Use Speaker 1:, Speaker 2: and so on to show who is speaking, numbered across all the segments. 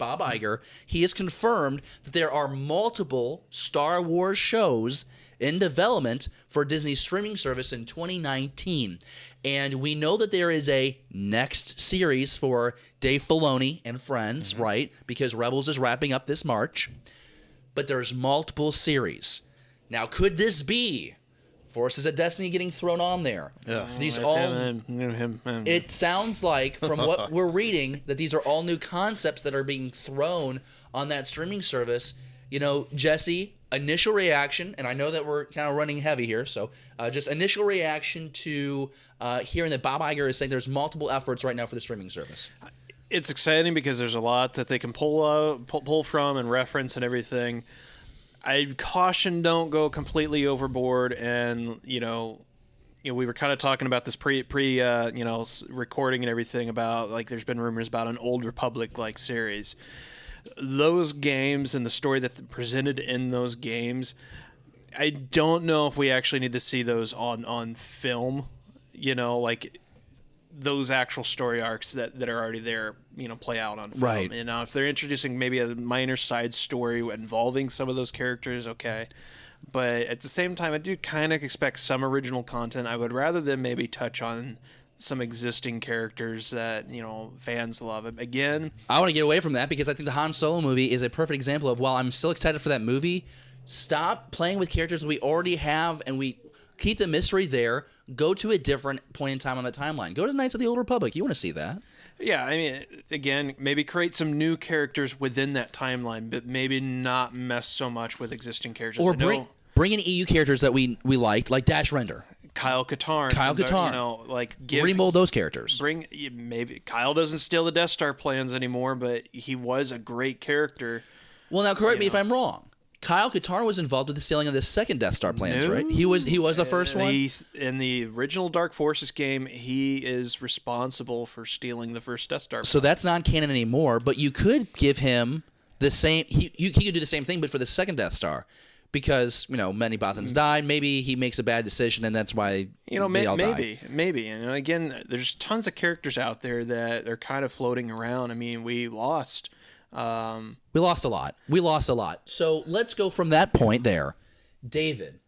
Speaker 1: Bob Iger, he has confirmed that there are multiple Star Wars shows in development for Disney's streaming service in 2019. And we know that there is a next series for Dave Filoni and friends, right? Because Rebels is wrapping up this March. But there's multiple series. Now, could this be Forces of Destiny getting thrown on there?
Speaker 2: Yeah.
Speaker 1: These It sounds like, from what we're reading, that these are all new concepts that are being thrown on that streaming service. You know, Jesse, initial reaction, and I know that we're kind of running heavy here, so just initial reaction to hearing that Bob Iger is saying there's multiple efforts right now for the streaming service.
Speaker 2: It's exciting because there's a lot that they can pull from and reference and everything. I caution don't go completely overboard, and we were kind of talking about this pre recording and everything about, like, there's been rumors about an Old Republic like series. Those games and the story that presented in those games, I don't know if we actually need to see those on film. Like those actual story arcs that are already there, play out on film.
Speaker 1: Right.
Speaker 2: If they're introducing maybe a minor side story involving some of those characters, okay. But at the same time, I do kind of expect some original content. I would rather than maybe touch on some existing characters that, fans love. Again,
Speaker 1: I want to get away from that because I think the Han Solo movie is a perfect example of, while I'm still excited for that movie, stop playing with characters that we already have and we keep the mystery there. Go to a different point in time on the timeline. Go to Knights of the Old Republic. You want to see that.
Speaker 2: Yeah, I mean, again, maybe create some new characters within that timeline, but maybe not mess so much with existing characters.
Speaker 1: Or bring in EU characters that we liked, like Dash Render.
Speaker 2: Kyle Katarn.
Speaker 1: Remold those characters.
Speaker 2: Maybe Kyle doesn't steal the Death Star plans anymore, but he was a great character.
Speaker 1: Well, now correct me if I'm wrong. Kyle Katarn was involved with the stealing of the second Death Star plans, right? He was the first one.
Speaker 2: In the original Dark Forces game, he is responsible for stealing the first Death Star plans.
Speaker 1: So that's not canon anymore, but you could give him the same. He could do the same thing, but for the second Death Star. Because, many Bothans died. Maybe he makes a bad decision, and that's why they all died.
Speaker 2: Maybe. And again, there's tons of characters out there that are kind of floating around. I mean, we lost a lot. So let's go from that point there. David,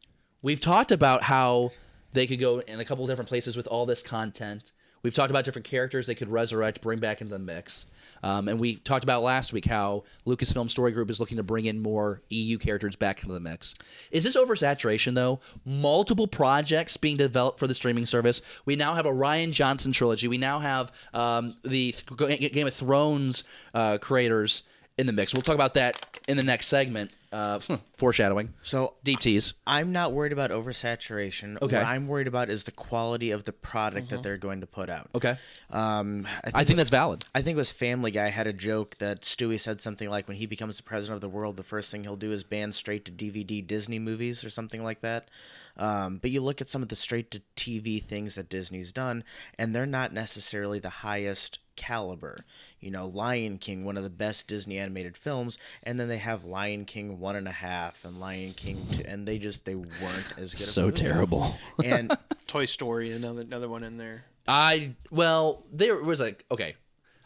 Speaker 2: we've talked about how they could go in a couple of different places with all this content. We've talked about different characters they could resurrect, bring back into the mix. And we talked about last week how Lucasfilm Story Group is looking to bring in more EU characters back into the mix. Is this oversaturation, though? Multiple projects being developed for the streaming service. We now have a Rian Johnson trilogy. We now have the Game of Thrones creators in the mix. We'll talk about that in the next segment. Foreshadowing.
Speaker 3: So
Speaker 1: deep tease.
Speaker 3: I'm not worried about oversaturation.
Speaker 1: Okay.
Speaker 3: What I'm worried about is the quality of the product that they're going to put out.
Speaker 1: Okay.
Speaker 3: I
Speaker 1: think that's valid.
Speaker 3: I think it was Family Guy had a joke that Stewie said something like, when he becomes the president of the world, the first thing he'll do is ban straight to DVD Disney movies or something like that. But you look at some of the straight to TV things that Disney's done, and they're not necessarily the highest caliber. Lion King, one of the best Disney animated films, and then they have Lion King 1.5 and Lion King 2, and they weren't as good.
Speaker 1: So terrible.
Speaker 3: And
Speaker 2: Toy Story, another one in there.
Speaker 1: There was okay.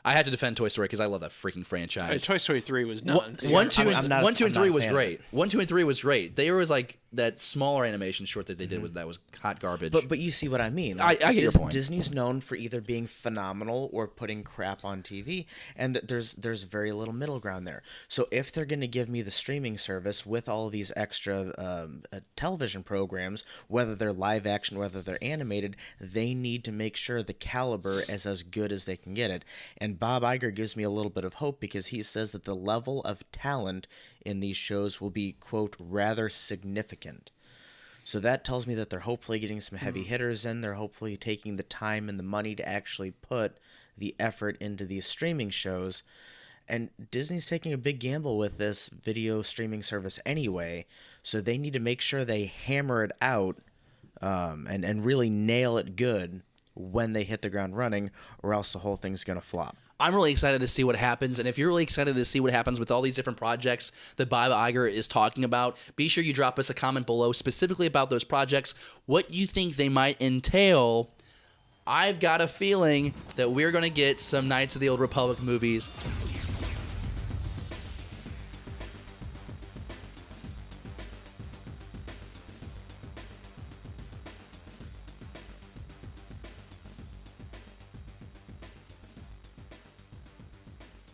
Speaker 1: I have to defend Toy Story because I love that freaking franchise.
Speaker 2: Toy Story 3 was nuts.
Speaker 1: 1, 2, and 3 was great. 1, 2, and 3 was great. There was like that smaller animation short that they did that was hot garbage.
Speaker 3: But you see what I mean.
Speaker 1: I get your point.
Speaker 3: Disney's known for either being phenomenal or putting crap on TV, and there's very little middle ground there. So if they're going to give me the streaming service with all of these extra television programs, whether they're live action, whether they're animated, they need to make sure the caliber is as good as they can get it. And Bob Iger gives me a little bit of hope because he says that the level of talent in these shows will be, quote, rather significant. So that tells me that they're hopefully getting some heavy hitters in. They're hopefully taking the time and the money to actually put the effort into these streaming shows. And Disney's taking a big gamble with this video streaming service anyway, so they need to make sure they hammer it out and really nail it good when they hit the ground running, or else the whole thing's going to flop.
Speaker 1: I'm really excited to see what happens, and if you're really excited to see what happens with all these different projects that Bob Iger is talking about, be sure you drop us a comment below specifically about those projects, what you think they might entail. I've got a feeling that we're going to get some Knights of the Old Republic movies